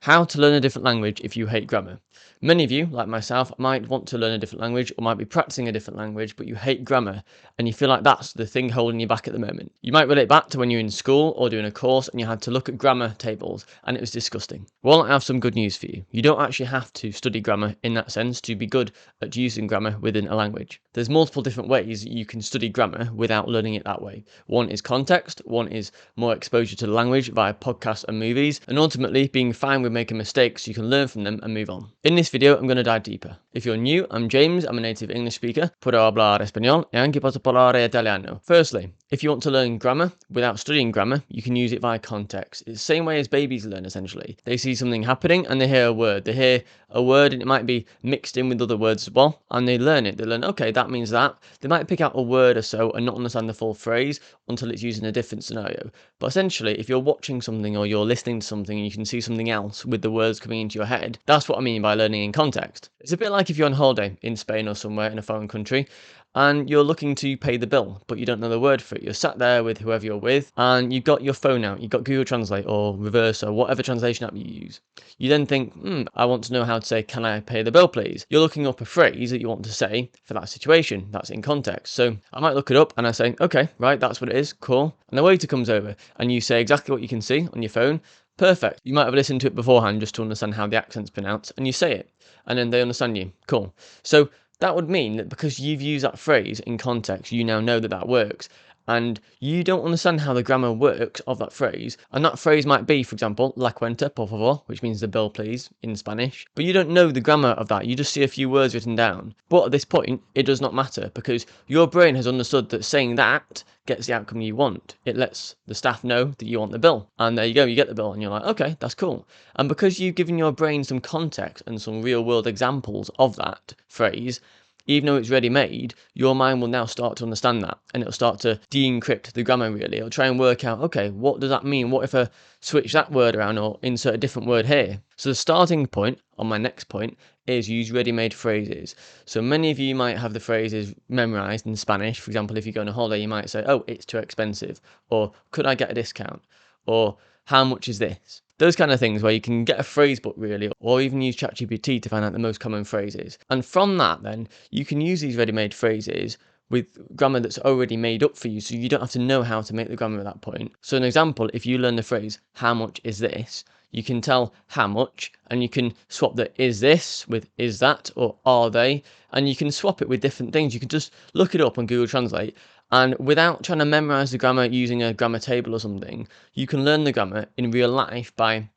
How to learn a different language if you hate grammar. Many of you, like myself, might want to learn a different language or might be practicing a different language, but you hate grammar and you feel like that's the thing holding you back at the moment. You might relate back to when you're in school or doing a course and you had to look at grammar tables and it was disgusting. Well, I have some good news for you. You don't actually have to study grammar in that sense to be good at using grammar within a language. There's multiple different ways you can study grammar without learning it that way. One is context, one is more exposure to the language via podcasts and movies, and ultimately being fine with making mistakes so you can learn from them and move on. In this video, I'm going to dive deeper. If you're new, I'm James, I'm a native English speaker. Puedo hablar español e anche posso parlare italiano. Firstly, if you want to learn grammar without studying grammar, you can use it via context. It's the same way as babies learn, essentially. They see something happening and they hear a word. They hear a word and it might be mixed in with other words as well, and they learn it. They learn, okay, that means that. They might pick out a word or so and not understand the full phrase until it's used in a different scenario. But essentially, if you're watching something or you're listening to something and you can see something else with the words coming into your head, that's what I mean by learning in context. It's a bit like if you're on holiday in Spain or somewhere in a foreign country and you're looking to pay the bill, but you don't know the word for it. You're sat there with whoever you're with and you've got your phone out, you've got Google Translate or Reverse or whatever translation app you use. You then think, I want to know how to say, can I pay the bill, please? You're looking up a phrase that you want to say for that situation. That's in context. So I might look it up and I say, okay, right, that's what it is. Cool. And the waiter comes over and you say exactly what you can see on your phone. Perfect. You might have listened to it beforehand just to understand how the accent's pronounced and you say it and then they understand you. Cool. So that would mean that because you've used that phrase in context, you now know that that works. And you don't understand how the grammar works of that phrase. And that phrase might be, for example, la cuenta, por favor, which means the bill, please, in Spanish. But you don't know the grammar of that. You just see a few words written down. But at this point, it does not matter because your brain has understood that saying that gets the outcome you want. It lets the staff know that you want the bill. And there you go, you get the bill. And you're like, okay, that's cool. And because you've given your brain some context and some real world examples of that phrase, even though it's ready made, your mind will now start to understand that and it'll start to de-encrypt the grammar really. It'll try and work out, okay, what does that mean? What if I switch that word around or insert a different word here? So the starting point on my next point is use ready-made phrases. So many of you might have the phrases memorized in Spanish. For example, if you go on a holiday, you might say, oh, it's too expensive, or could I get a discount, or how much is this? Those kind of things where you can get a phrase book really, or even use ChatGPT to find out the most common phrases. And from that then, you can use these ready-made phrases with grammar that's already made up for you, so you don't have to know how to make the grammar at that point. So an example, if you learn the phrase, how much is this? You can tell how much, and you can swap the is this with is that, or are they, and you can swap it with different things. You can just look it up on Google Translate, and without trying to memorize the grammar using a grammar table or something, you can learn the grammar in real life by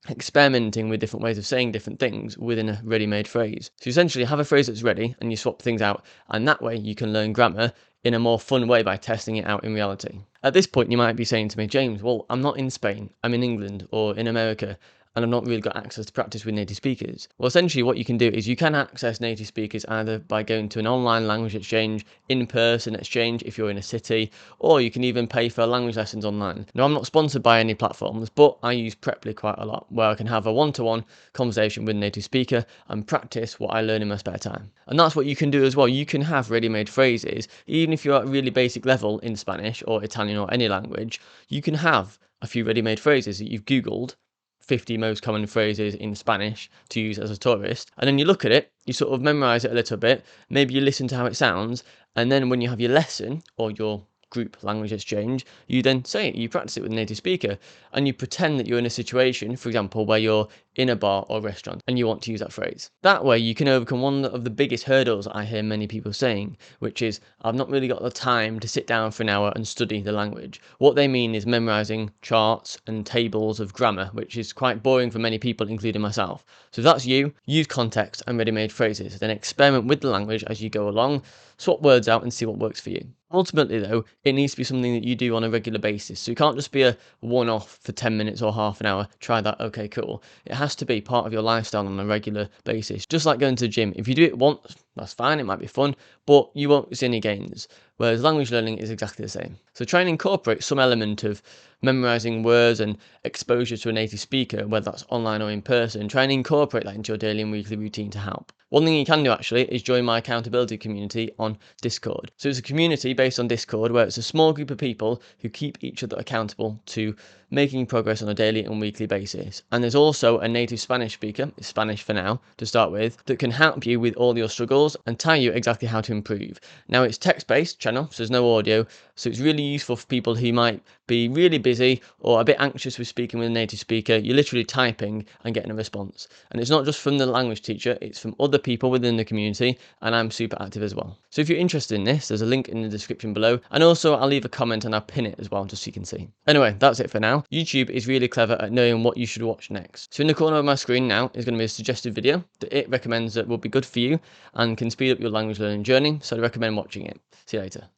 experimenting with different ways of saying different things within a ready-made phrase. So essentially have a phrase that's ready and you swap things out, and that way you can learn grammar in a more fun way by testing it out in reality. At this point you might be saying to me, James, well, I'm not in Spain, I'm in England or in America, and I've not really got access to practice with native speakers. Well, essentially what you can do is you can access native speakers either by going to an online language exchange, in-person exchange if you're in a city, or you can even pay for language lessons online. Now, I'm not sponsored by any platforms, but I use Preply quite a lot, where I can have a one-to-one conversation with a native speaker and practice what I learn in my spare time. And that's what you can do as well. You can have ready-made phrases, even if you're at a really basic level in Spanish or Italian or any language, you can have a few ready-made phrases that you've Googled, 50 most common phrases in Spanish to use as a tourist, and then you look at it, you sort of memorize it a little bit, maybe you listen to how it sounds, and then when you have your lesson or your group language exchange, you then say it, you practice it with a native speaker, and you pretend that you're in a situation, for example, where you're in a bar or restaurant and you want to use that phrase. That way you can overcome one of the biggest hurdles I hear many people saying, which is, I've not really got the time to sit down for an hour and study the language. What they mean is memorizing charts and tables of grammar, which is quite boring for many people, including myself. So if that's you, use context and ready-made phrases, then experiment with the language as you go along, swap words out and see what works for you. Ultimately though, it needs to be something that you do on a regular basis. So you can't just be a one-off for 10 minutes or half an hour, try that, okay, cool. It has to be part of your lifestyle on a regular basis. Just like going to the gym. If you do it once That's fine, it might be fun, but you won't see any gains. Whereas language learning is exactly the same. So try and incorporate some element of memorizing words and exposure to a native speaker, whether that's online or in person. Try and incorporate that into your daily and weekly routine to help. One thing you can do actually is join my accountability community on Discord. So it's a community based on Discord where it's a small group of people who keep each other accountable to making progress on a daily and weekly basis. And there's also a native Spanish speaker, Spanish for now, to start with, that can help you with all your struggles and tell you exactly how to improve. Now it's text-based channel, so there's no audio, so it's really useful for people who might be really busy or a bit anxious with speaking with a native speaker. You're literally typing and getting a response. And it's not just from the language teacher, it's from other people within the community, and I'm super active as well. So if you're interested in this, there's a link in the description below, and also I'll leave a comment and I'll pin it as well just so you can see. Anyway, that's it for now. YouTube is really clever at knowing what you should watch next. So in the corner of my screen now is going to be a suggested video that it recommends that will be good for you and can speed up your language learning journey, so I recommend watching it. See you later.